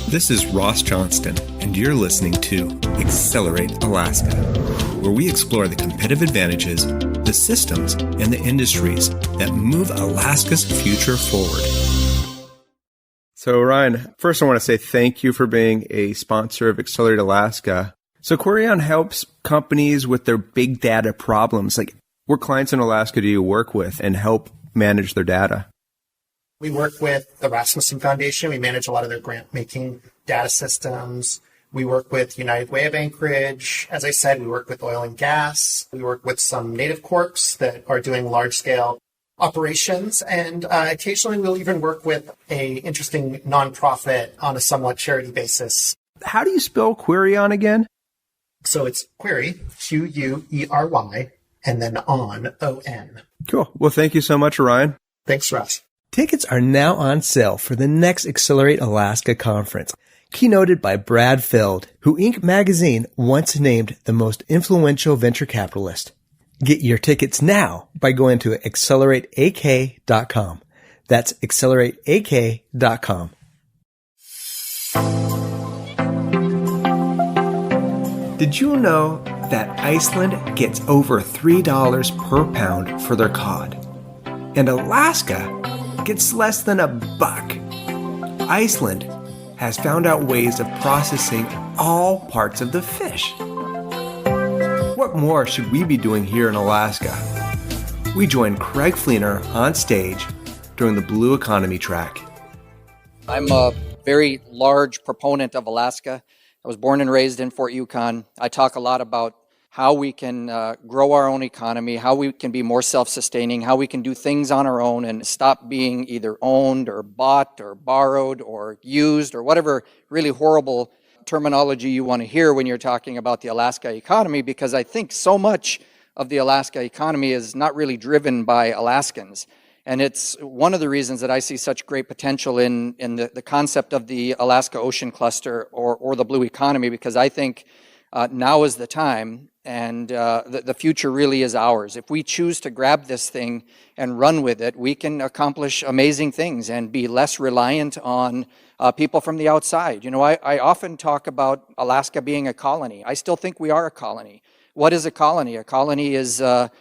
This is Ross Johnston, and you're listening to Accelerate Alaska, where we explore the competitive advantages, the systems, and the industries that move Alaska's future forward. So, Ryan, first I want to say thank you for being a sponsor of Accelerate Alaska. So, Querion helps companies with their big data problems. Like, what clients in Alaska do you work with and help manage their data? We work with the Rasmussen Foundation. We manage a lot of their grant-making data systems. We work with United Way of Anchorage. As I said, we work with oil and gas. We work with some native corps that are doing large-scale operations. And occasionally we'll even work with a interesting nonprofit on a somewhat charity basis. How do you spell Querion again? So it's Query, Q-U-E-R-Y, and then O-N. Cool. Well, thank you so much, Ryan. Thanks, Ross. Tickets are now on sale for the next Accelerate Alaska conference, keynoted by Brad Feld, who Inc. magazine once named the most influential venture capitalist. Get your tickets now by going to accelerateak.com. That's accelerateak.com. Did you know that Iceland gets over $3 per pound for their cod? And Alaska gets less than $1. Iceland has found out ways of processing all parts of the fish. What more should we be doing here in Alaska? We joined Craig Fleener on stage during the Blue Economy track. I'm a very large proponent of Alaska. I was born and raised in Fort Yukon. I talk a lot about how we can grow our own economy, how we can be more self-sustaining, how we can do things on our own and stop being either owned or bought or borrowed or used or whatever really horrible terminology you want to hear when you're talking about the Alaska economy, because I think so much of the Alaska economy is not really driven by Alaskans. And it's one of the reasons that I see such great potential in the concept of the Alaska Ocean Cluster or the Blue Economy, because I think now is the time, and the future really is ours. If we choose to grab this thing and run with it, we can accomplish amazing things and be less reliant on people from the outside. You know, I often talk about Alaska being a colony. I still think we are a colony. What is a colony? A colony is a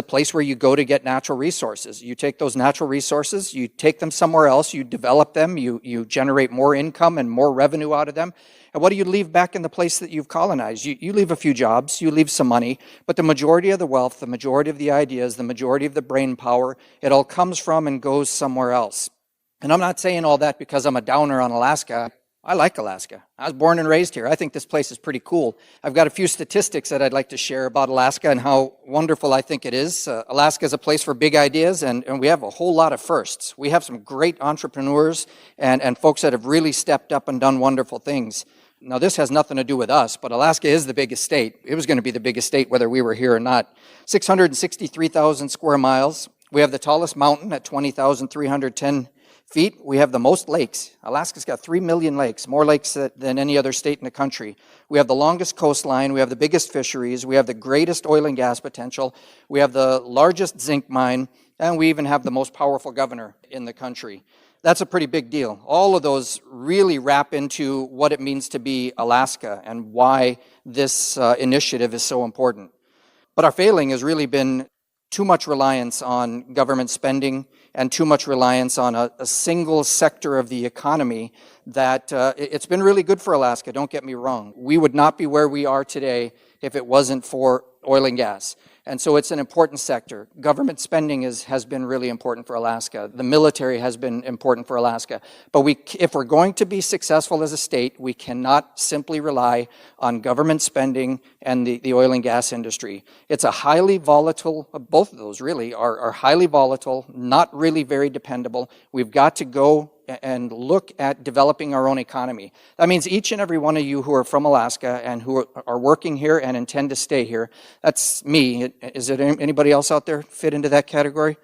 place where you go to get natural resources. You take those natural resources, you take them somewhere else, you develop them, you generate more income and more revenue out of them. And what do you leave back in the place that you've colonized? You leave a few jobs, you leave some money, but the majority of the wealth, the majority of the ideas, the majority of the brain power, it all comes from and goes somewhere else. And I'm not saying all that because I'm a downer on Alaska. I like Alaska. I was born and raised here. I think this place is pretty cool. I've got a few statistics that I'd like to share about Alaska and how wonderful I think it is. Alaska is a place for big ideas, and we have a whole lot of firsts. We have some great entrepreneurs and folks that have really stepped up and done wonderful things. Now, this has nothing to do with us, but Alaska is the biggest state. It was going to be the biggest state whether we were here or not. 663,000 square miles. We have the tallest mountain at 20,310 feet. We have the most lakes. Alaska's got 3 million lakes, more lakes than any other state in the country. We have the longest coastline. We have the biggest fisheries. We have the greatest oil and gas potential. We have the largest zinc mine, and we even have the most powerful governor in the country. That's a pretty big deal. All of those really wrap into what it means to be Alaska and why this initiative is so important. But our failing has really been too much reliance on government spending and too much reliance on a single sector of the economy that it's been really good for Alaska, don't get me wrong. We would not be where we are today if it wasn't for oil and gas. And so it's an important sector. Government spending has been really important for Alaska. The military has been important for Alaska. But if we're going to be successful as a state, we cannot simply rely on government spending and the oil and gas industry. It's a highly volatile, both of those really are highly volatile, not really very dependable. We've got to go and look at developing our own economy. That means each and every one of you who are from Alaska and who are working here and intend to stay here, that's me. Is it anybody else out there fit into that category?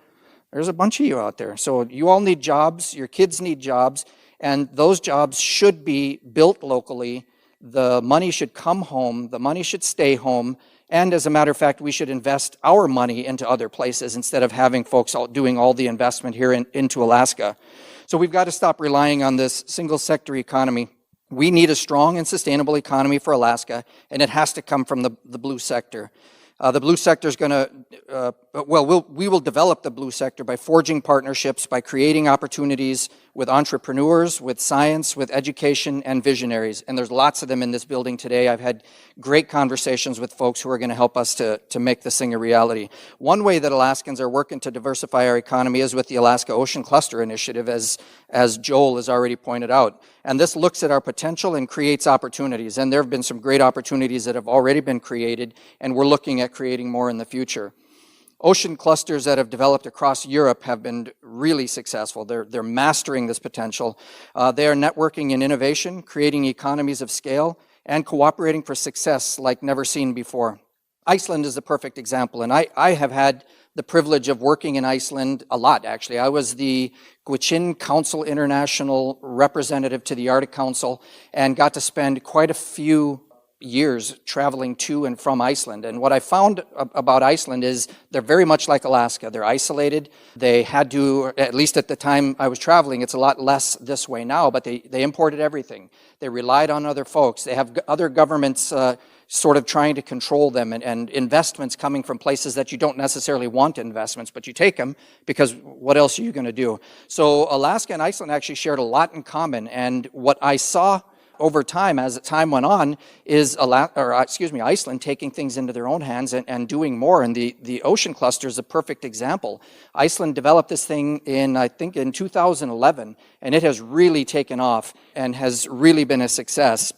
There's a bunch of you out there. So you all need jobs, your kids need jobs, and those jobs should be built locally. The money should come home, the money should stay home, and as a matter of fact, we should invest our money into other places instead of having folks doing all the investment here into Alaska. So we've got to stop relying on this single sector economy. We need a strong and sustainable economy for Alaska, and it has to come from the blue sector. The blue sector is going to, we will develop the blue sector by forging partnerships, by creating opportunities with entrepreneurs, with science, with education, and visionaries. And there's lots of them in this building today. I've had great conversations with folks who are going to help us to make this thing a reality. One way that Alaskans are working to diversify our economy is with the Alaska Ocean Cluster Initiative, as Joel has already pointed out. And this looks at our potential and creates opportunities. And there have been some great opportunities that have already been created, and we're looking at creating more in the future. Ocean clusters that have developed across Europe have been really successful. They're mastering this potential. They are networking in innovation, creating economies of scale, and cooperating for success like never seen before. Iceland is a perfect example, and I have had the privilege of working in Iceland a lot, actually. I was the Gwichin Council International representative to the Arctic Council and got to spend quite a few years traveling to and from Iceland. And what I found about Iceland is they're very much like Alaska. They're isolated. They had to, at least at the time I was traveling, it's a lot less this way now, but they imported everything. They relied on other folks. They have other governments sort of trying to control them, and investments coming from places that you don't necessarily want investments, but you take them because what else are you going to do? So Alaska and Iceland actually shared a lot in common, and what I saw over time, as time went on, is Iceland taking things into their own hands and doing more. And the ocean cluster is a perfect example. Iceland developed this thing I think in 2011, and it has really taken off and has really been a success.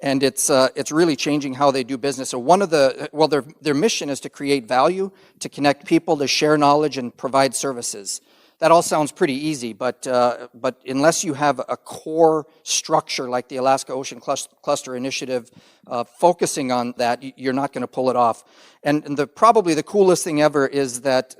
And it's really changing how they do business. So their mission is to create value, to connect people, to share knowledge, and provide services. That all sounds pretty easy, but unless you have a core structure like the Alaska Ocean Cluster Initiative focusing on that, you're not going to pull it off. And probably the coolest thing ever is that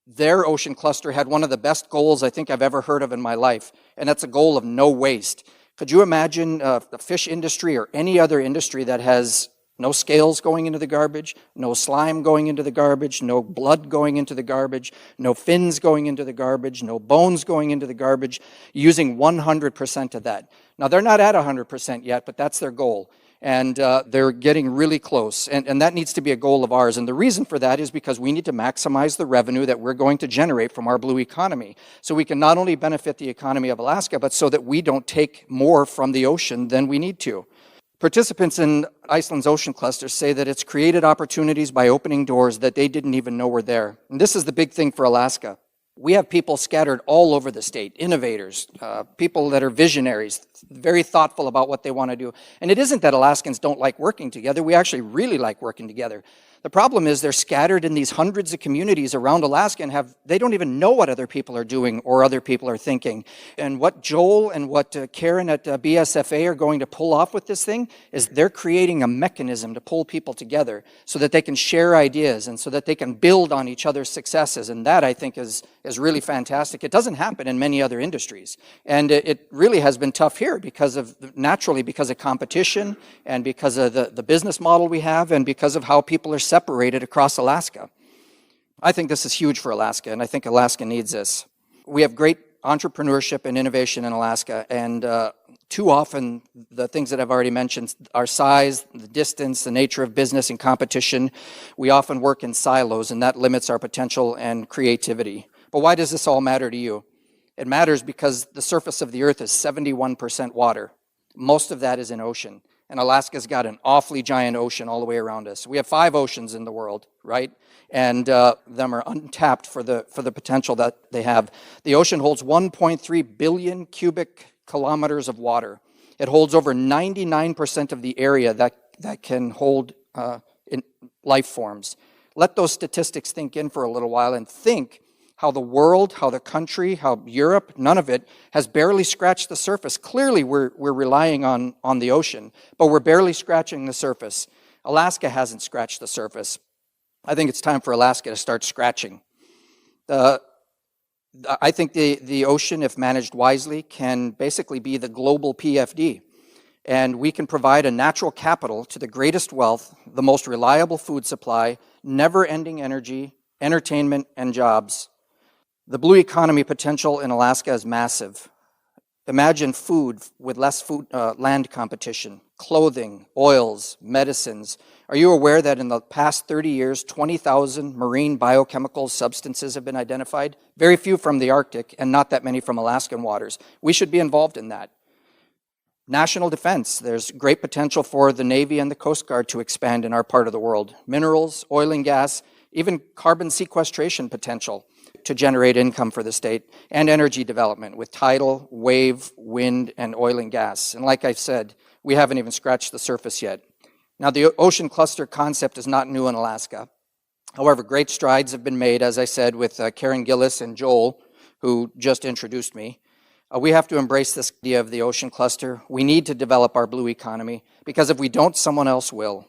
their ocean cluster had one of the best goals I think I've ever heard of in my life, and that's a goal of no waste. Could you imagine the fish industry or any other industry that has no scales going into the garbage, no slime going into the garbage, no blood going into the garbage, no fins going into the garbage, no bones going into the garbage, using 100% of that. Now, they're not at 100% yet, but that's their goal. And they're getting really close. And that needs to be a goal of ours. And the reason for that is because we need to maximize the revenue that we're going to generate from our blue economy. So we can not only benefit the economy of Alaska, but so that we don't take more from the ocean than we need to. Participants in Iceland's ocean cluster say that it's created opportunities by opening doors that they didn't even know were there. And this is the big thing for Alaska. We have people scattered all over the state, innovators, people that are visionaries, very thoughtful about what they want to do. And it isn't that Alaskans don't like working together. We actually really like working together. The problem is they're scattered in these hundreds of communities around Alaska and they don't even know what other people are doing or other people are thinking. And what Joel and what Karen at BSFA are going to pull off with this thing is they're creating a mechanism to pull people together so that they can share ideas and so that they can build on each other's successes. And that, I think, is really fantastic. It doesn't happen in many other industries. And it really has been tough here because of competition and because of the business model we have and because of how people are separated across Alaska. I think this is huge for Alaska, and I think Alaska needs this. We have great entrepreneurship and innovation in Alaska, and too often the things that I've already mentioned, our size, the distance, the nature of business and competition, we often work in silos, and that limits our potential and creativity. But why does this all matter to you? It matters because the surface of the earth is 71% water. Most of that is in ocean. And Alaska's got an awfully giant ocean all the way around us. We have 5 oceans in the world, right? And them are untapped for the potential that they have. The ocean holds 1.3 billion cubic kilometers of water. It holds over 99% of the area that can hold in life forms. Let those statistics sink in for a little while and think how the world, how the country, how Europe, none of it has barely scratched the surface. Clearly, we're relying on the ocean, but we're barely scratching the surface. Alaska hasn't scratched the surface. I think it's time for Alaska to start scratching. I think the ocean, if managed wisely, can basically be the global PFD. And we can provide a natural capital to the greatest wealth, the most reliable food supply, never-ending energy, entertainment, and jobs. The blue economy potential in Alaska is massive. Imagine food with less land competition, clothing, oils, medicines. Are you aware that in the past 30 years, 20,000 marine biochemical substances have been identified? Very few from the Arctic and not that many from Alaskan waters. We should be involved in that. National defense. There's great potential for the Navy and the Coast Guard to expand in our part of the world. Minerals, oil and gas, even carbon sequestration potential to generate income for the state, and energy development with tidal, wave, wind, and oil and gas. And like I said, we haven't even scratched the surface yet. Now, the ocean cluster concept is not new in Alaska. However, great strides have been made, as I said, with Karen Gillis and Joel, who just introduced me. We have to embrace this idea of the ocean cluster. We need to develop our blue economy, because if we don't, someone else will.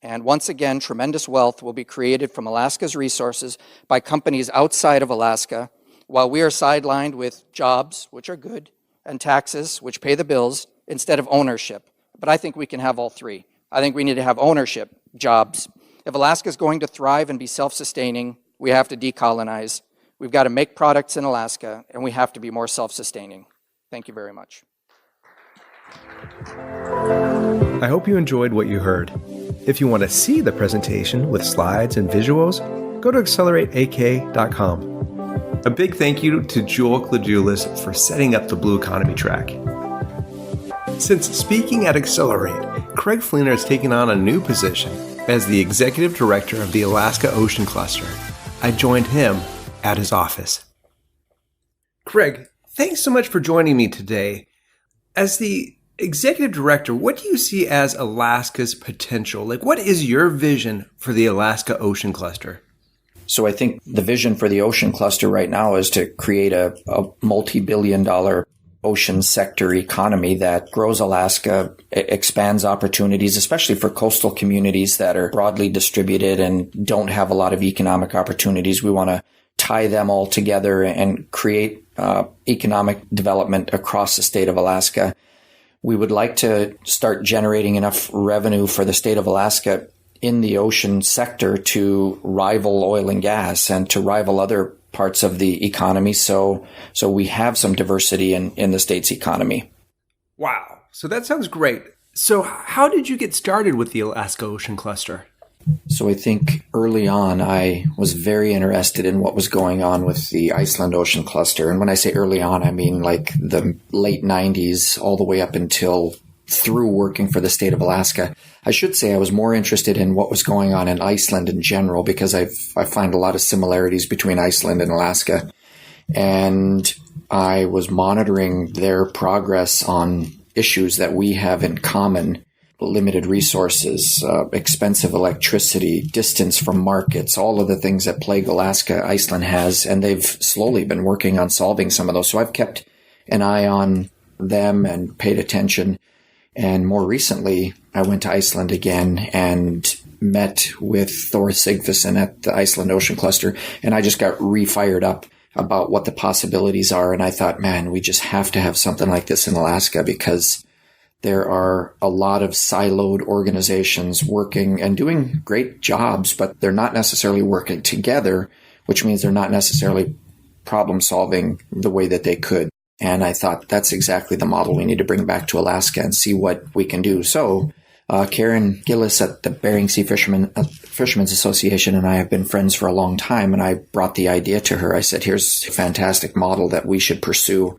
And once again, tremendous wealth will be created from Alaska's resources by companies outside of Alaska, while we are sidelined with jobs, which are good, and taxes, which pay the bills, instead of ownership. But I think we can have all three. I think we need to have ownership, jobs. If Alaska is going to thrive and be self-sustaining, we have to decolonize. We've got to make products in Alaska, and we have to be more self-sustaining. Thank you very much. I hope you enjoyed what you heard. If you want to see the presentation with slides and visuals, go to accelerateak.com. A big thank you to Joel Kladulis for setting up the Blue Economy track. Since speaking at Accelerate, Craig Fleener has taken on a new position as the Executive Director of the Alaska Ocean Cluster. I joined him at his office. Craig, thanks so much for joining me today. As the Executive Director, what do you see as Alaska's potential? What is your vision for the Alaska Ocean Cluster? So I think the vision for the Ocean Cluster right now is to create a multi-billion-dollar ocean sector economy that grows Alaska, expands opportunities, especially for coastal communities that are broadly distributed and don't have a lot of economic opportunities. We want to tie them all together and create economic development across the state of Alaska. We would like to start generating enough revenue for the state of Alaska in the ocean sector to rival oil and gas and to rival other parts of the economy. So we have some diversity in the state's economy. Wow. So that sounds great. So how did you get started with the Alaska Ocean Cluster? So I think early on, I was very interested in what was going on with the Iceland Ocean Cluster. And when I say early on, I mean like the late 90s all the way up until through working for the state of Alaska. I should say I was more interested in what was going on in Iceland in general, because I find a lot of similarities between Iceland and Alaska. And I was monitoring their progress on issues that we have in common: limited resources, expensive electricity, distance from markets, all of the things that plague Alaska, Iceland has, and they've slowly been working on solving some of those. So I've kept an eye on them and paid attention. And more recently, I went to Iceland again and met with Thor Sigfusson at the Iceland Ocean Cluster, and I just got re-fired up about what the possibilities are. And I thought, man, we just have to have something like this in Alaska, because there are a lot of siloed organizations working and doing great jobs, but they're not necessarily working together, which means they're not necessarily problem solving the way that they could. And I thought that's exactly the model we need to bring back to Alaska and see what we can do. So Karen Gillis at the Bering Sea Fishermen's Association and I have been friends for a long time, and I brought the idea to her. I said, here's a fantastic model that we should pursue.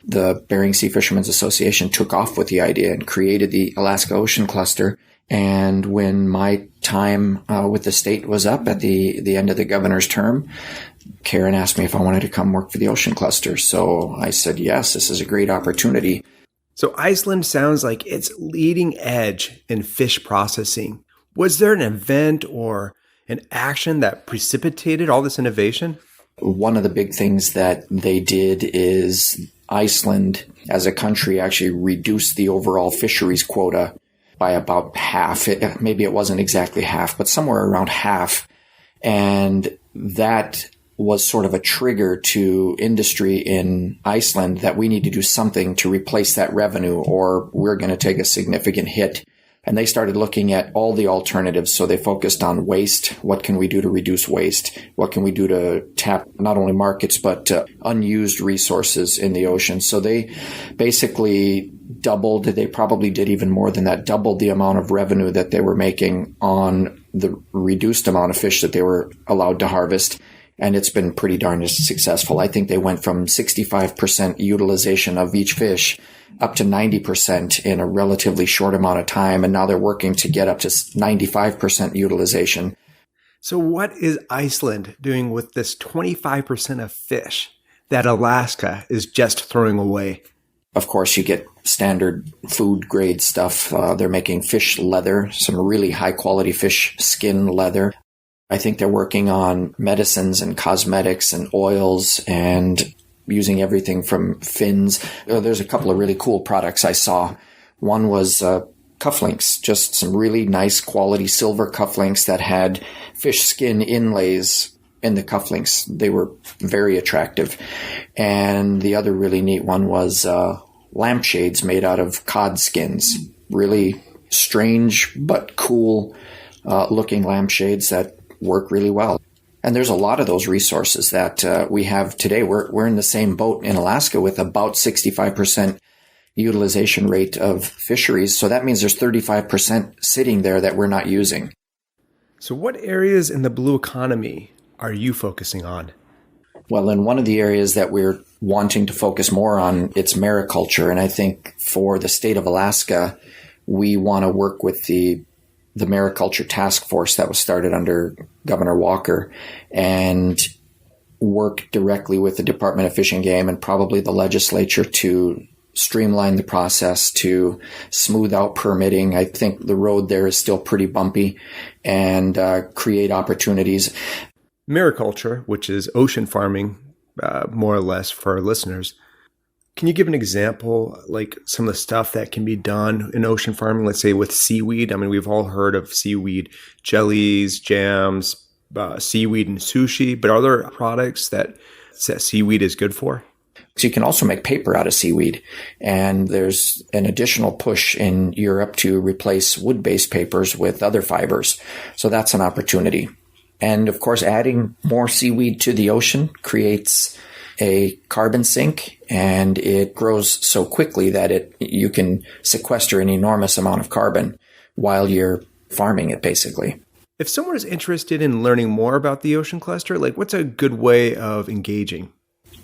The Bering Sea Fishermen's Association took off with the idea and created the Alaska Ocean Cluster. And when my time with the state was up at the end of the governor's term, Karen asked me if I wanted to come work for the Ocean Cluster. So I said, yes, this is a great opportunity. So Iceland sounds like it's leading edge in fish processing. Was there an event or an action that precipitated all this innovation? One of the big things that they did is Iceland as a country actually reduced the overall fisheries quota by about half. Maybe it wasn't exactly half, but somewhere around half. And that was sort of a trigger to industry in Iceland that we need to do something to replace that revenue, or we're going to take a significant hit And they started looking at all the alternatives. So they focused on waste. What can we do to reduce waste? What can we do to tap not only markets, but unused resources in the ocean? So they basically doubled, they probably did even more than that, doubled the amount of revenue that they were making on the reduced amount of fish that they were allowed to harvest. And it's been pretty darn successful. I think they went from 65% utilization of each fish up to 90% in a relatively short amount of time. And now they're working to get up to 95% utilization. So what is Iceland doing with this 25% of fish that Alaska is just throwing away? Of course, you get standard food grade stuff. They're making fish leather, some really high quality fish skin leather. I think they're working on medicines and cosmetics and oils and using everything from fins. There's a couple of really cool products I saw. One was cufflinks, just some really nice quality silver cufflinks that had fish skin inlays in the cufflinks. They were very attractive. And the other really neat one was lampshades made out of cod skins. Really strange but cool looking lampshades that work really well. And there's a lot of those resources that we have today. We're in the same boat in Alaska with about 65% utilization rate of fisheries. So that means there's 35% sitting there that we're not using. So what areas in the blue economy are you focusing on? Well, in one of the areas that we're wanting to focus more on, it's mariculture. And I think for the state of Alaska, we want to work with the mariculture task force that was started under Governor Walker and work directly with the Department of Fish and Game and probably the legislature to streamline the process, to smooth out permitting. I think the road there is still pretty bumpy, and create opportunities. Mariculture, which is ocean farming, more or less for our listeners. Can you give an example, like some of the stuff that can be done in ocean farming, let's say with seaweed? I mean, we've all heard of seaweed jellies, jams, seaweed and sushi, but are there products that seaweed is good for? So you can also make paper out of seaweed. And there's an additional push in Europe to replace wood-based papers with other fibers. So that's an opportunity. And of course, adding more seaweed to the ocean creates a carbon sink, and it grows so quickly that you can sequester an enormous amount of carbon while you're farming it, basically. If someone is interested in learning more about the ocean cluster, like what's a good way of engaging?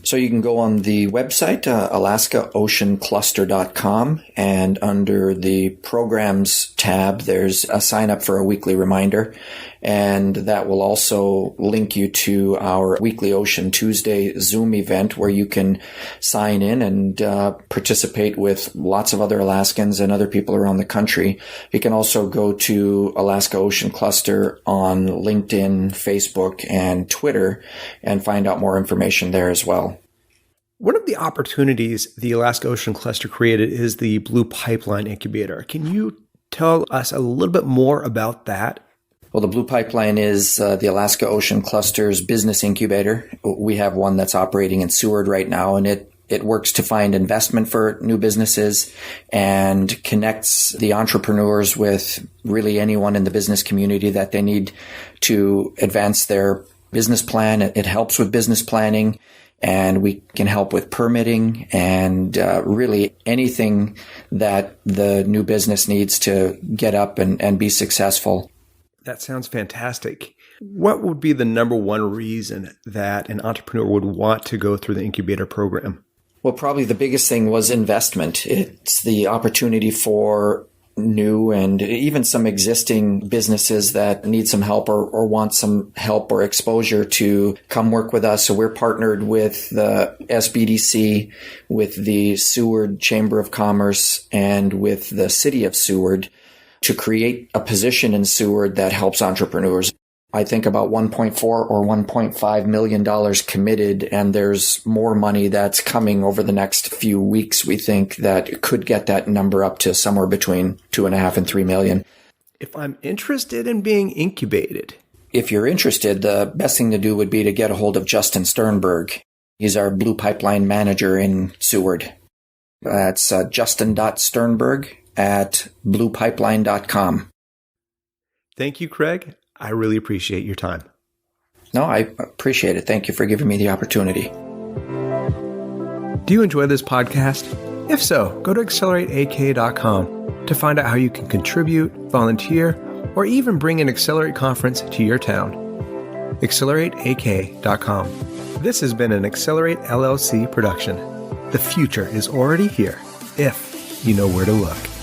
So you can go on the website, alaskaoceancluster.com, and under the programs tab, there's a sign up for a weekly reminder. And that will also link you to our weekly Ocean Tuesday Zoom event where you can sign in and participate with lots of other Alaskans and other people around the country. You can also go to Alaska Ocean Cluster on LinkedIn, Facebook, and Twitter and find out more information there as well. One of the opportunities the Alaska Ocean Cluster created is the Blue Pipeline Incubator. Can you tell us a little bit more about that? Well, the Blue Pipeline is the Alaska Ocean Cluster's business incubator. We have one that's operating in Seward right now, and it works to find investment for new businesses and connects the entrepreneurs with really anyone in the business community that they need to advance their business plan. It helps with business planning, and we can help with permitting and really anything that the new business needs to get up and be successful. That sounds fantastic. What would be the number one reason that an entrepreneur would want to go through the incubator program? Well, probably the biggest thing was investment. It's the opportunity for new and even some existing businesses that need some help or want some help or exposure to come work with us. So we're partnered with the SBDC, with the Seward Chamber of Commerce, and with the City of Seward to create a position in Seward that helps entrepreneurs. I think about $1.4 or $1.5 million committed, and there's more money that's coming over the next few weeks. We think that could get that number up to somewhere between 2.5 and 3 million. If I'm interested in being incubated. If you're interested, the best thing to do would be to get a hold of Justin Sternberg. He's our Blue Pipeline manager in Seward. That's justin.sternberg at bluepipeline.com. Thank you, Craig. I really appreciate your time. No, I appreciate it. Thank you for giving me the opportunity. Do you enjoy this podcast? If so, go to accelerateak.com to find out how you can contribute, volunteer, or even bring an Accelerate conference to your town. accelerateak.com. This has been an Accelerate LLC production. The future is already here if you know where to look.